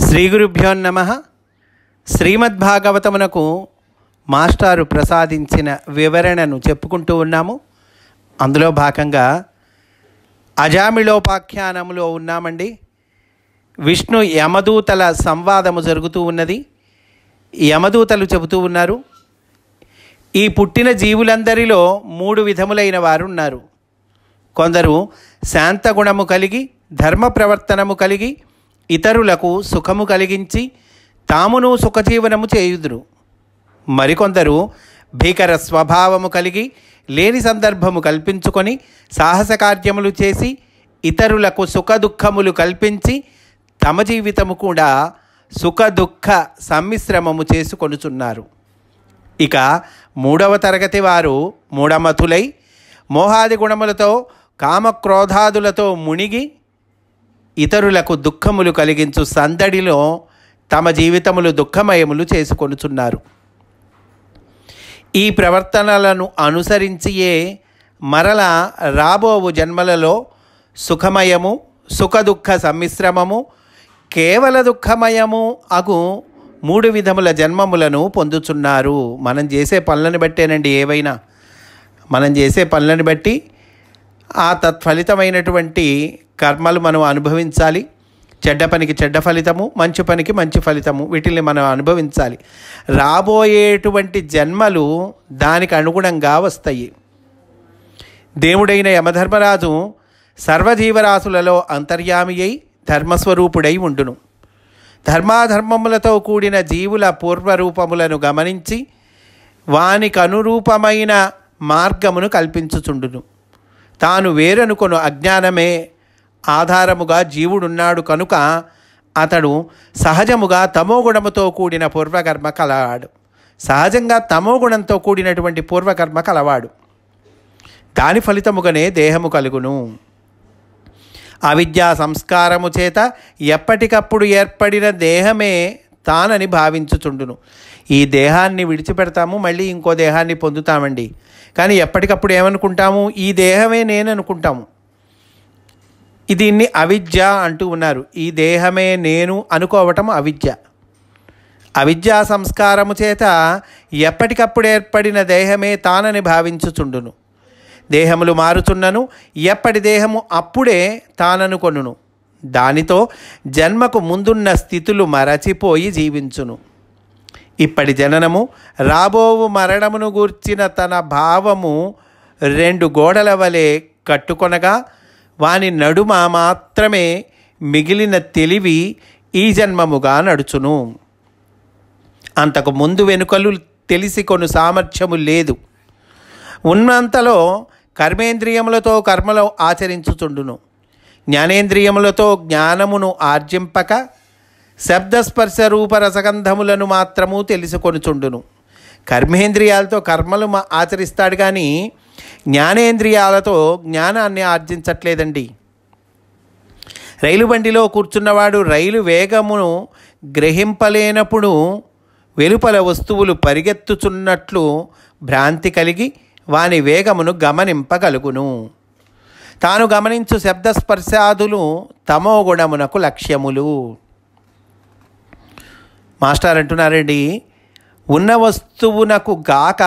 శ్రీ గురుభ్యో నమః. శ్రీమద్భాగవతమునకు మాస్టారు ప్రసాదించిన వివరణను చెప్పుకుంటూ ఉన్నాము. అందులో భాగంగా అజామిళోపాఖ్యానములో ఉన్నామండి. విష్ణు యమదూతల సంవాదము జరుగుతూ ఉన్నది. యమదూతలు చెబుతూ ఉన్నారు, ఈ పుట్టిన జీవులందరిలో 3 విధములైన వారు ఉన్నారు. కొందరు శాంతగుణము కలిగి ధర్మ ప్రవర్తనము కలిగి ఇతరులకు సుఖము కలిగించి తామును సుఖజీవనము చేయుదురు. మరికొందరు భీకర స్వభావము కలిగి లేని సందర్భము కల్పించుకొని సాహస కార్యములు చేసి ఇతరులకు సుఖ దుఃఖములు కల్పించి తమ జీవితము కూడా సుఖ దుఃఖ సమ్మిశ్రమము చేసుకొనుచున్నారు. ఇక 3వ తరగతి వారు మూఢమతులై మోహాది గుణములతో కామక్రోధాదులతో మునిగి ఇతరులకు దుఃఖములు కలిగించు సందడిలో తమ జీవితములు దుఃఖమయములు చేసుకొనుచున్నారు. ఈ ప్రవర్తనలను అనుసరించియే మరల రాబోవు జన్మలలో సుఖమయము సుఖదుఃఖ సమ్మిశ్రమము కేవల దుఃఖమయము అగు 3 విధముల జన్మములను పొందుచున్నారు. మనం చేసే పనులను బట్టేనండి. ఏవైనా మనం చేసే పనులను బట్టి ఆ తత్ఫలితమైనటువంటి కర్మలు మనం అనుభవించాలి. చెడ్డ పనికి చెడ్డ ఫలితము, మంచి పనికి మంచి ఫలితము, వీటిని మనం అనుభవించాలి. రాబోయేటువంటి జన్మలు దానికి అనుగుణంగా వస్తాయి. దేవుడైన యమధర్మరాజు సర్వజీవరాశులలో అంతర్యామి అయి ధర్మస్వరూపుడై ఉండును. ధర్మాధర్మములతో కూడిన జీవుల పూర్వరూపములను గమనించి వానికి అనురూపమైన మార్గమును కల్పించుచుండును. తాను వేరనుకొను అజ్ఞానమే ఆధారముగా జీవుడున్నాడు కనుక అతడు సహజముగా తమోగుణముతో కూడిన పూర్వకర్మ కలవాడు. సహజంగా తమోగుణంతో కూడినటువంటి పూర్వకర్మ కలవాడు. దాని ఫలితముగానే దేహము కలుగును. అవిద్యా సంస్కారము చేత ఎప్పటికప్పుడు ఏర్పడిన దేహమే తానని భావించుచుండును. ఈ దేహాన్ని విడిచిపెడతాము, మళ్ళీ ఇంకో దేహాన్ని పొందుతామండి. కానీ ఎప్పటికప్పుడు ఏమనుకుంటాము? ఈ దేహమే నేను అనుకుంటాము. దీన్ని అవిద్య అంటూ ఉన్నారు. ఈ దేహమే నేను అనుకోవటం అవిద్య. అవిద్యా సంస్కారము చేత ఎప్పటికప్పుడు ఏర్పడిన దేహమే తానని భావించుచుండును. దేహములు మారుచున్నను, ఎప్పటి దేహము అప్పుడే తాననుకొనును. దానితో జన్మకు ముందున్న స్థితులు మరచిపోయి జీవించును. ఇప్పటి జననము రాబోవు మరణమును గూర్చిన తన భావము 2 గోడల వలె కట్టుకొనగా వాని నడుమ మాత్రమే మిగిలిన తెలివి ఈ జన్మముగా నడుచును. అంతకు ముందు వెనుకలు తెలిసి కొను సామర్థ్యము లేదు. ఉన్నంతలో కర్మేంద్రియములతో కర్మలు ఆచరించుచుండును. జ్ఞానేంద్రియములతో జ్ఞానమును ఆర్జింపక శబ్దస్పర్శ రూపరసగంధములను మాత్రము తెలుసుకొనుచుండును. కర్మేంద్రియాలతో కర్మలు ఆచరిస్తాడు కానీ జ్ఞానేంద్రియాలతో జ్ఞానాన్ని ఆర్జించట్లేదండి. రైలు బండిలో కూర్చున్నవాడు రైలు వేగమును గ్రహింపలేనప్పుడు వెలుపల వస్తువులు పరిగెత్తుచున్నట్లు భ్రాంతి కలిగి వాని వేగమును గమనింపగలుగును. తాను గమనించు శబ్దస్పర్శాదులు తమోగుణమునకు లక్ష్యములు. మాస్టర్ అంటున్నారండి, ఉన్న వస్తువునకు గాక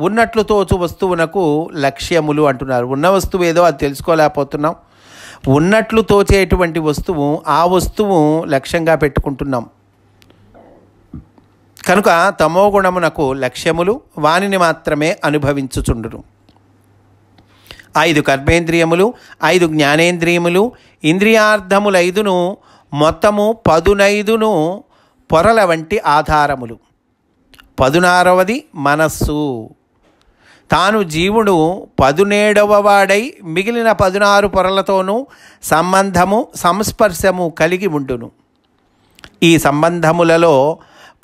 ఉన్నట్లు తోచు వస్తువునకు లక్ష్యములు అంటున్నారు. ఉన్న వస్తువు ఏదో అది తెలుసుకోలేకపోతున్నాం. ఉన్నట్లు తోచేటువంటి వస్తువు, ఆ వస్తువు లక్ష్యంగా పెట్టుకుంటున్నాం. కనుక తమోగుణమునకు లక్ష్యములు వానిని మాత్రమే అనుభవించుచుండును. 5 కర్మేంద్రియములు, 5 జ్ఞానేంద్రియములు, ఇంద్రియార్థములైదును మొత్తము 15ను పొరల వంటి ఆధారములు. 16వది మనస్సు. తాను జీవుడు 17వ వాడై మిగిలిన 16 పొరలతోనూ సంబంధము సంస్పర్శము కలిగి ఉండును. ఈ సంబంధములలో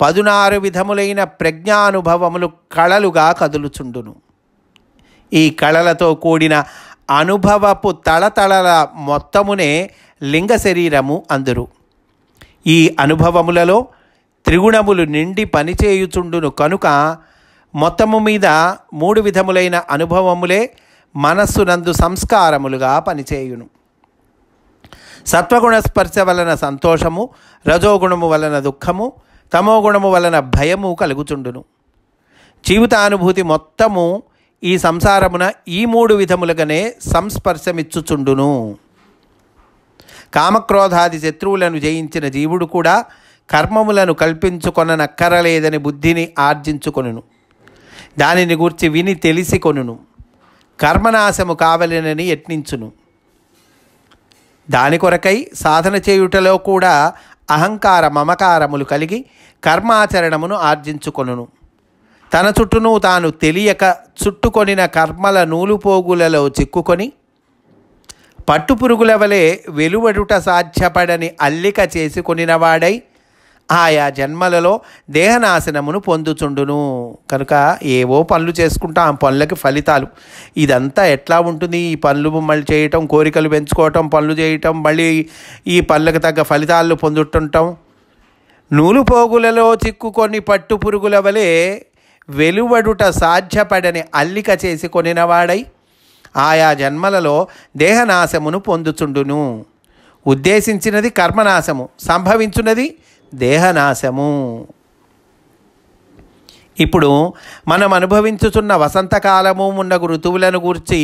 16 విధములైన ప్రజ్ఞానుభవములు కళలుగా కదులుచుండును. ఈ కళలతో కూడిన అనుభవపు తళతళల మొత్తమునే లింగ శరీరము అందురు. ఈ అనుభవములలో త్రిగుణములు నిండి పనిచేయుచుండును కనుక మొత్తము మీద 3 విధములైన అనుభవములే మనస్సునందు సంస్కారములుగా పనిచేయును. సత్వగుణ స్పర్శ వలన సంతోషము, రజోగుణము వలన దుఃఖము, తమోగుణము వలన భయము కలుగుచుండును. జీవితానుభూతి మొత్తము ఈ సంసారమున ఈ 3 విధములుగానే సంస్పర్శమిచ్చుచుండును. కామక్రోధాది శత్రువులను జయించిన జీవుడు కూడా కర్మములను కల్పించుకొననక్కరలేదని బుద్ధిని ఆర్జించుకొనును. దానిని గూర్చి విని తెలిసి కొనును. కర్మనాశము కావలెనని యత్నించును. దాని కొరకై సాధన చేయుటలో కూడా అహంకార మమకారములు కలిగి కర్మాచరణమును ఆర్జించుకొనును. తన చుట్టూను తాను తెలియక చుట్టుకొనిన కర్మల నూలుపోగులలో చిక్కుకొని పట్టుపురుగుల వలె వెలువడుట సాధ్యపడని అల్లిక చేసుకొనినవాడై ఆయా జన్మలలో దేహనాశనమును పొందుచుండును. కనుక ఏవో పనులు చేసుకుంటాం, ఆ పనులకి ఫలితాలు. ఇదంతా ఎట్లా ఉంటుంది? ఈ పనులు మళ్ళీ చేయటం, కోరికలు పెంచుకోవటం, పనులు చేయటం, మళ్ళీ ఈ పనులకు తగ్గ ఫలితాలను పొందుతుంటాం. నూలుపోగులలో చిక్కుకొని పట్టుపురుగుల వలె వెలువడుట సాధ్యపడని అల్లిక చేసుకొనినవాడై ఆయా జన్మలలో దేహనాశమును పొందుచుండును. ఉద్దేశించినది కర్మనాశము, సంభవించున్నది దేహనాశము. ఇప్పుడు మనం అనుభవించుచున్న వసంతకాలము మున్నగు ఋతువులను గూర్చి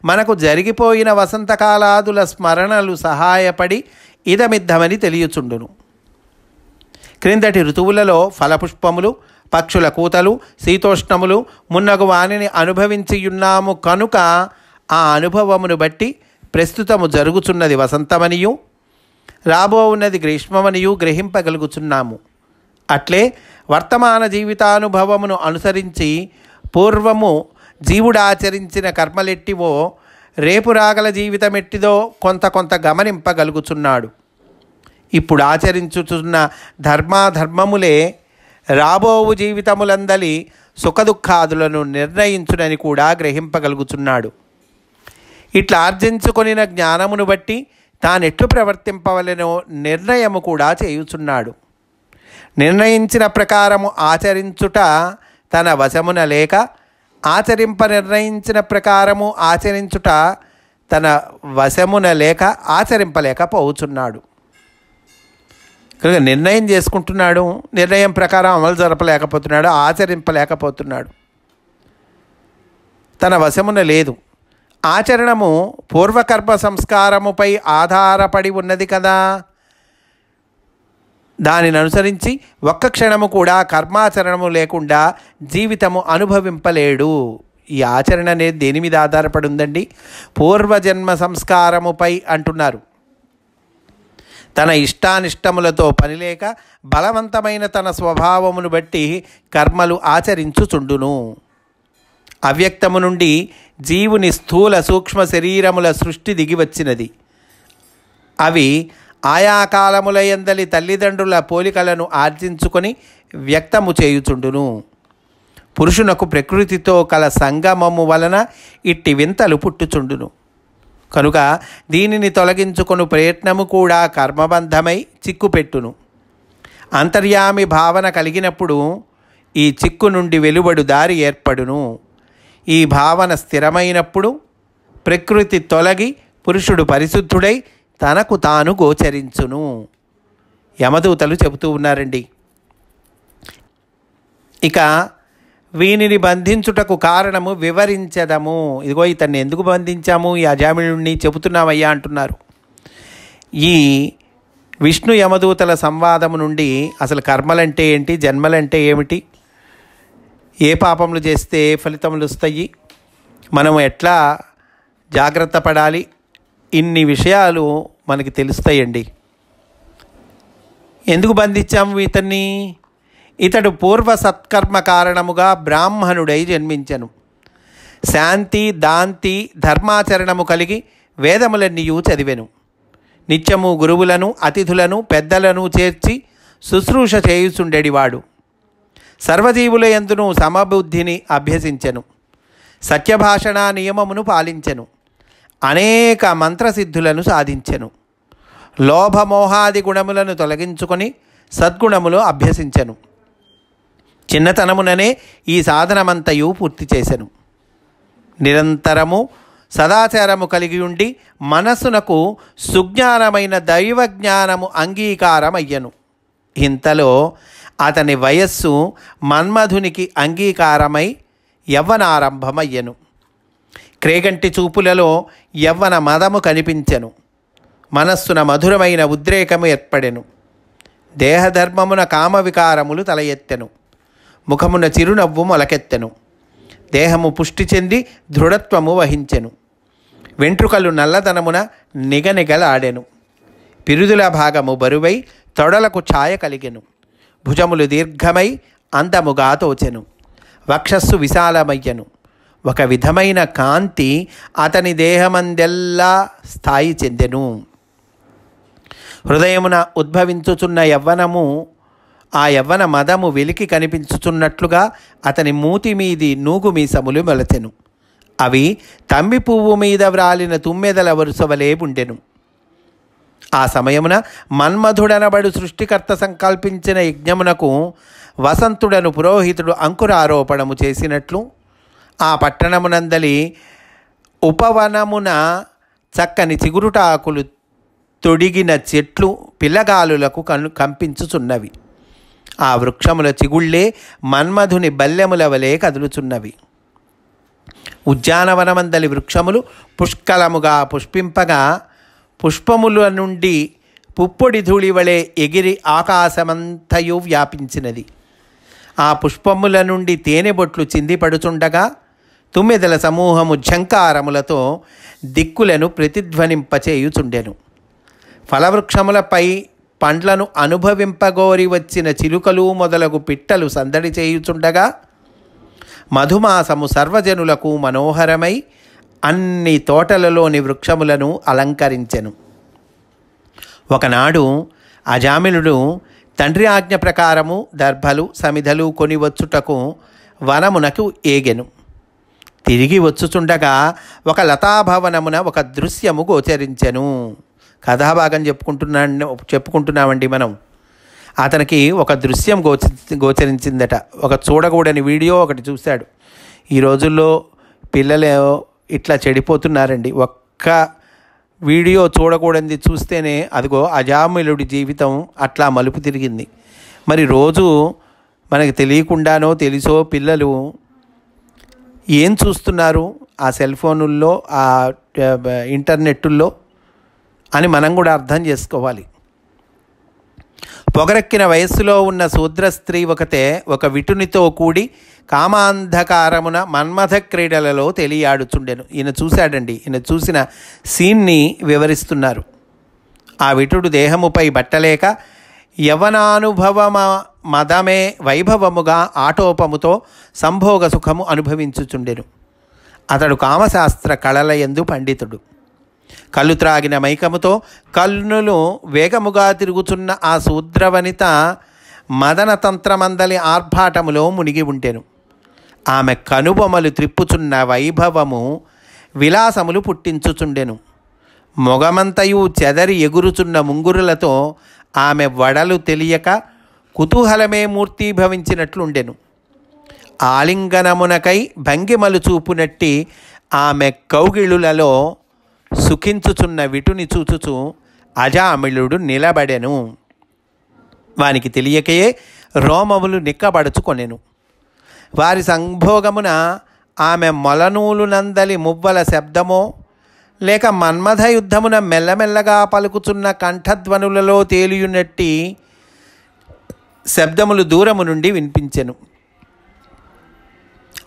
మనకు జరిగిపోయిన వసంతకాలాదుల స్మరణలు సహాయపడి ఇదమిద్దమని తెలియచుండును. క్రిందటి ఋతువులలో ఫలపుష్పములు, పక్షుల కూతలు, శీతోష్ణములు మున్నగు వానిని అనుభవించియున్నాము కనుక ఆ అనుభవమును బట్టి ప్రస్తుతము జరుగుచున్నది వసంతమనియు రాబో ఉన్నది గ్రీష్మమనియు గ్రహింపగలుగుచున్నాము. అట్లే వర్తమాన జీవితానుభవమును అనుసరించి పూర్వము జీవుడాచరించిన కర్మలెట్టివో రేపు రాగల జీవితమెట్టిదో కొంత గమనింపగలుగుచున్నాడు. ఇప్పుడు ఆచరించుచున్న ధర్మాధర్మములే రాబోవు జీవితములందలి సుఖదుఖాదులను నిర్ణయించునని కూడా గ్రహింపగలుగుచున్నాడు. ఇట్లా ఆర్జించుకొనిన జ్ఞానమును బట్టి తానెట్లు ప్రవర్తింపవలెనో నిర్ణయము కూడా చేయుచున్నాడు. నిర్ణయించిన ప్రకారము ఆచరించుట తన వశమున లేక, నిర్ణయించిన ప్రకారము ఆచరించుట తన వశమున లేక ఆచరింపలేకపోతున్నాడు. కనుక నిర్ణయం చేసుకుంటున్నాడు, నిర్ణయం ప్రకారం అమలు జరపలేకపోతున్నాడు, ఆచరింపలేకపోతున్నాడు. తన వశమున లేదు. ఆచరణము పూర్వకర్మ సంస్కారముపై ఆధారపడి ఉన్నది కదా. దానిని అనుసరించి ఒక్క క్షణము కూడా కర్మాచరణము లేకుండా జీవితము అనుభవింపలేడు. ఈ ఆచరణ అనేది దేని మీద ఆధారపడి ఉందండి? పూర్వజన్మ సంస్కారముపై అంటున్నారు. తన ఇష్టానిష్టములతో పనిలేక బలవంతమైన తన స్వభావమును బట్టి కర్మలు ఆచరించుచుండును. అవ్యక్తము నుండి జీవుని స్థూల సూక్ష్మ శరీరముల సృష్టి దిగివచ్చినది. అవి ఆయా కాలముల యందలి తల్లిదండ్రుల పోలికలను ఆర్జించుకొని వ్యక్తము చేయుచుండును. పురుషునకు ప్రకృతితో కల సంగమము వలన ఇట్టి వింతలు పుట్టుచుండును. కనుక దీనిని తొలగించుకొను ప్రయత్నము కూడా కర్మబంధమై చిక్కుపెట్టును. అంతర్యామి భావన కలిగినప్పుడు ఈ చిక్కు నుండి వెలువడు దారి ఏర్పడును. ఈ భావన స్థిరమైనప్పుడు ప్రకృతి తొలగి పురుషుడు పరిశుద్ధుడై తనకు తాను గోచరించును. యమదూతలు చెబుతూ ఉన్నారండి. ఇక వీనిని బంధించుటకు కారణము వివరించదము. ఇదిగో ఇతన్ని ఎందుకు బంధించాము, ఈ అజామిళుణ్ణి చెబుతున్నామయ్యా అంటున్నారు. ఈ విష్ణు యమదూతల సంవాదము నుండి అసలు కర్మలంటే ఏంటి, జన్మలంటే ఏమిటి, ఏ పాపములు చేస్తే ఏ ఫలితములు వస్తాయి, మనం ఎట్లా జాగ్రత్త పడాలి, ఇన్ని విషయాలు మనకి తెలుస్తాయండి. ఎందుకు బంధించాము ఇతన్ని? ఇతడు పూర్వ సత్కర్మ కారణముగా బ్రాహ్మణుడై జన్మించెను. శాంతి దాంతి ధర్మాచరణము కలిగి వేదములన్నీయూ చదివెను. నిత్యము గురువులను, అతిథులను, పెద్దలను చేర్చి శుశ్రూష చేయుచుండెడివాడు. సర్వజీవుల యందును సమబుద్ధిని అభ్యసించెను. సత్యభాషణ నియమమును పాలించెను. అనేక మంత్రసిద్ధులను సాధించెను. లోభమోహాది గుణములను తొలగించుకొని సద్గుణములు అభ్యసించెను. చిన్నతనముననే ఈ సాధనమంతయు పూర్తి చేసెను. నిరంతరము సదాచారము కలిగి ఉండి మనస్సునకు సుజ్ఞానమైన దైవజ్ఞానము అంగీకారమయ్యను. ఇంతలో అతని వయస్సు మన్మధునికి అంగీకారమై యవ్వనారంభమయ్యను. క్రేగంటి చూపులలో యవ్వన మదము కనిపించెను. మనస్సున మధురమైన ఉద్రేకము ఏర్పడెను. దేహధర్మమున కామవికారములు తల ఎత్తెను. ముఖమున చిరునవ్వు మొలకెత్తెను. దేహము పుష్టి చెంది దృఢత్వము వహించెను. వెంట్రుకలు నల్లదనమున నిగనిగలాడెను. పిరుదుల భాగము బరువై తొడలకు ఛాయ కలిగెను. భుజములు దీర్ఘమై అందముగా తోచెను. వక్షస్సు విశాలమయ్యను. ఒక విధమైన కాంతి అతని దేహమందెల్లా స్థాయి చెందెను. హృదయమున ఉద్భవించుచున్న యవ్వనము, ఆ యవ్వన మదము వెలికి కనిపించుచున్నట్లుగా అతని మూతి మీది నూగు మీసములు మొలచెను. అవి తంబి పువ్వు మీద వ్రాలిన తుమ్మెదల వరుస వలె ఉండెను. ఆ సమయమున మన్మధుడనబడు సృష్టికర్త సంకల్పించిన యజ్ఞమునకు వసంతుడను పురోహితుడు అంకురారోపణము చేసినట్లు ఆ పట్టణమునందలి ఉపవనమున చక్కని చిగురుటాకులు తొడిగిన చెట్లు పిల్లగాలులకు కంపించుచున్నవి. ఆ వృక్షముల చిగుళ్ళే మన్మధుని బల్లెముల వలె కదులుచున్నవి. ఉద్యానవనమందలి వృక్షములు పుష్కలముగా పుష్పింపగా పుష్పముల నుండి పుప్పొడి ధూళి వలె ఎగిరి ఆకాశమంతయు వ్యాపించినది. ఆ పుష్పముల నుండి తేనెబొట్లు చిందిపడుచుండగా తుమ్మెదల సమూహము ఝంకారములతో దిక్కులను ప్రతిధ్వనింపచేయుచుండెను. ఫలవృక్షములపై పండ్లను అనుభవింపగోరి వచ్చిన చిలుకలు మొదలగు పిట్టలు సందడి చేయుచుండగా మధుమాసము సర్వజనులకు మనోహరమై అన్ని తోటలలోని వృక్షములను అలంకరించెను. ఒకనాడు అజామిలుడు తండ్రి ఆజ్ఞ ప్రకారము దర్భలు సమిధలు కొనివచ్చుటకు వనమునకు ఏగెను. తిరిగి వచ్చుచుండగా ఒక లతాభవనమున ఒక దృశ్యము గోచరించెను. కథాభాగం చెప్పుకుంటున్నామండి మనం. అతనికి ఒక దృశ్యం గోచరించిందట. ఒక చూడకూడని వీడియో ఒకటి చూశాడు. ఈ రోజుల్లో పిల్లలు ఇట్లా చెడిపోతున్నారండి. ఒక్క వీడియో చూడకూడనిది చూస్తేనే అదిగో అజామిలుడి జీవితం అట్లా మలుపు తిరిగింది. మరి రోజు మనకి తెలియకుండానో తెలుసో పిల్లలు ఏం చూస్తున్నారు ఆ సెల్ ఫోనుల్లో, ఆ ఇంటర్నెట్టుల్లో అని మనం కూడా అర్థం చేసుకోవాలి. పొగరెక్కిన వయస్సులో ఉన్న శూద్ర స్త్రీ ఒకతే ఒక విటునితో కూడి కామాంధకారమున మన్మథ క్రీడలలో తెలియాడుచుండెను. ఈయన చూశాడండి. ఈయన చూసిన సీన్ని వివరిస్తున్నారు. ఆ విటుడు దేహముపై బట్టలేక యవనానుభవ మదమే వైభవముగా ఆటోపముతో సంభోగ సుఖము అనుభవించుచుండెను. అతడు కామశాస్త్ర కళల యందు పండితుడు. కళ్ళు త్రాగిన మైకముతో కన్నులు వేగముగా తిరుగుచున్న ఆ శూద్రవనిత మదనతంత్రమందలి ఆర్భాటములో మునిగి ఉండెను. ఆమె కనుబొమలు త్రిప్పుచున్న వైభవము విలాసములు పుట్టించుచుండెను. మొగమంతయు చెదరి ఎగురుచున్న ముంగురులతో ఆమె వడలు తెలియక కుతూహలమే మూర్తీభవించినట్లుండెను. ఆలింగనమునకై భంగిమలు చూపునట్టి ఆమె కౌగిళులలో సుఖించుచున్న విటుని చూచుచు అజామిళుడు నిలబడెను. వానికి తెలియకయే రోమములు నిక్కబడుచుకొనెను. వారి సంభోగమున ఆమె మొలనూలు నందలి మువ్వల శబ్దమో లేక మన్మథ యుద్ధమున మెల్లమెల్లగా పలుకుచున్న కంఠధ్వనులలో తేలియునట్టి శబ్దములు దూరము నుండి వినిపించెను.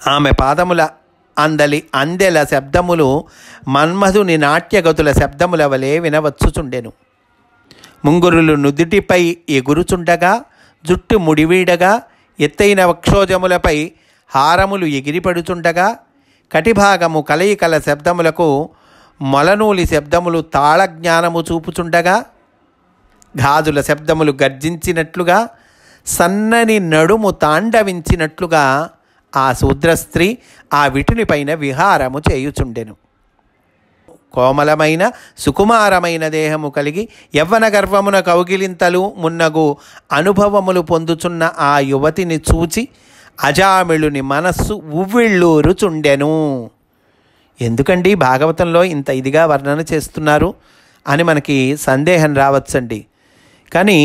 ఆమె పాదముల అందలి అందెల శబ్దములు మన్మధుని నాట్యగతుల శబ్దముల వలె వినవచ్చుచుండెను. ముంగురులు నుదుటిపై ఎగురుచుండగా, జుట్టు ముడివీడగా, ఎత్తైన వక్షోజములపై హారములు ఎగిరిపడుచుండగా, కటిభాగము కలయికల శబ్దములకు మొలనూలి శబ్దములు తాళజ్ఞానము చూపుచుండగా, గాజుల శబ్దములు గర్జించినట్లుగా, సన్నని నడుము తాండవించినట్లుగా ఆ శూద్రస్త్రీ ఆ విటునిపైన విహారము చేయుచుండెను. కోమలమైన సుకుమారమైన దేహము కలిగి యవ్వన గర్వమున కౌగిలింతలు మున్నగు అనుభవములు పొందుచున్న ఆ యువతిని చూచి అజామిళుని మనస్సు ఉవ్విళ్ళూరుచుండెను. ఎందుకండి భాగవతంలో ఇంత ఇదిగా వర్ణన చేస్తున్నారు అని మనకి సందేహం రావచ్చండి. కానీ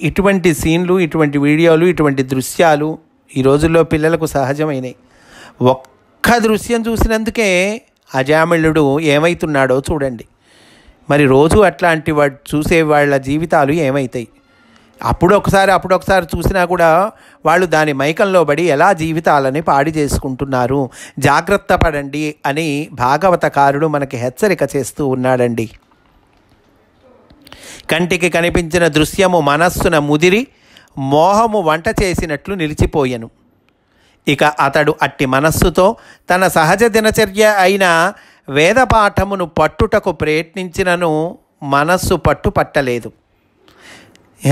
ఇటువంటి సీన్లు, ఇటువంటి వీడియోలు, ఇటువంటి దృశ్యాలు ఈ రోజుల్లో పిల్లలకు సహజమైనవి. ఒక్క దృశ్యం చూసినందుకే అజామిళుడు ఏమవుతున్నాడో చూడండి. మరి రోజు అట్లాంటి చూసే వాళ్ళ జీవితాలు ఏమవుతాయి? అప్పుడొకసారి చూసినా కూడా వాళ్ళు దాని మైకంలో పడి ఎలా జీవితాలని పాడి చేసుకుంటున్నారు. జాగ్రత్త పడండి అని భాగవతకారుడు మనకి హెచ్చరిక చేస్తూ ఉన్నాడండి. కంటికి కనిపించిన దృశ్యము మనస్సున ముదిరి మోహము వంట చేసినట్లు నిలిచిపోయెను. ఇక అతడు అట్టి మనస్సుతో తన సహజ దినచర్య అయిన వేదపాఠమును పట్టుటకు ప్రయత్నించినను మనస్సు పట్టలేదు.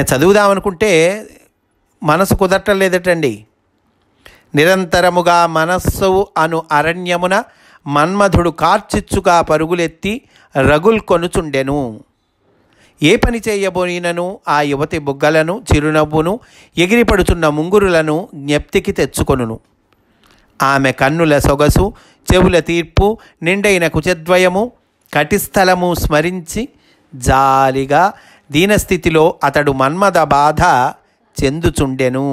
చదువుదామనుకుంటే మనసు కుదరటలేదటండి. నిరంతరముగా మనస్సు అను అరణ్యమున మన్మధుడు కార్చిచ్చుగా పరుగులెత్తి రగుల్ కొనుచుండెను. ఏ పని చేయబోయినను ఆ యువతి బుగ్గలను, చిరునవ్వును, ఎగిరిపడుతున్న ముంగురులను జ్ఞప్తికి తెచ్చుకొనును. ఆమె కన్నుల సొగసు, చెవుల తీర్పు, నిండైన కుచద్వయము, కటిస్థలము స్మరించి జాలిగా దీనస్థితిలో అతడు మన్మథ బాధ చెందుచుండెను.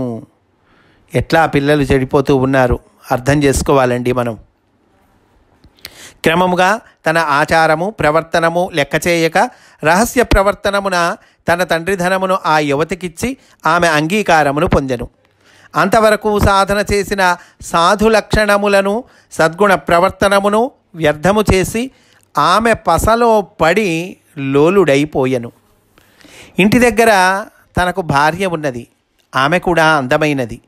ఎట్లా పిల్లలు చెడిపోతూ ఉన్నారు అర్థం చేసుకోవాలండి మనం. క్రమముగా తన ఆచారము ప్రవర్తనము లెక్క చేయక రహస్య ప్రవర్తనమున తన తండ్రి ధనమును ఆ యువతికిచ్చి ఆమె అంగీకారమును పొందెను. అంతవరకు సాధన చేసిన సాధు లక్షణములను సద్గుణ ప్రవర్తనమును వ్యర్థము చేసి ఆమె పసలో పడి లోలుడైపోయెను. ఇంటి దగ్గర తనకు భార్య ఉన్నది. ఆమె కూడా అందమైనది,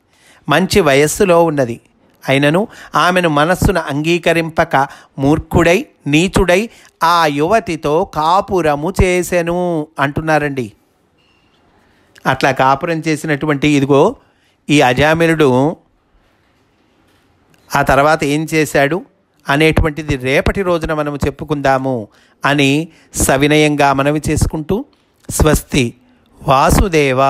మంచి వయస్సులో ఉన్నది. అయినను ఆమెను మనస్సును అంగీకరింపక మూర్ఖుడై నీచుడై ఆ యువతితో కాపురము చేసెను అంటున్నారండి. అట్లా కాపురం చేసినటువంటి ఇదిగో ఈ అజామిళుడు ఆ తర్వాత ఏం చేశాడు అనేటువంటిది రేపటి రోజున మనము చెప్పుకుందాము అని సవినయంగా మనవి చేసుకుంటూ స్వస్తి వాసుదేవ.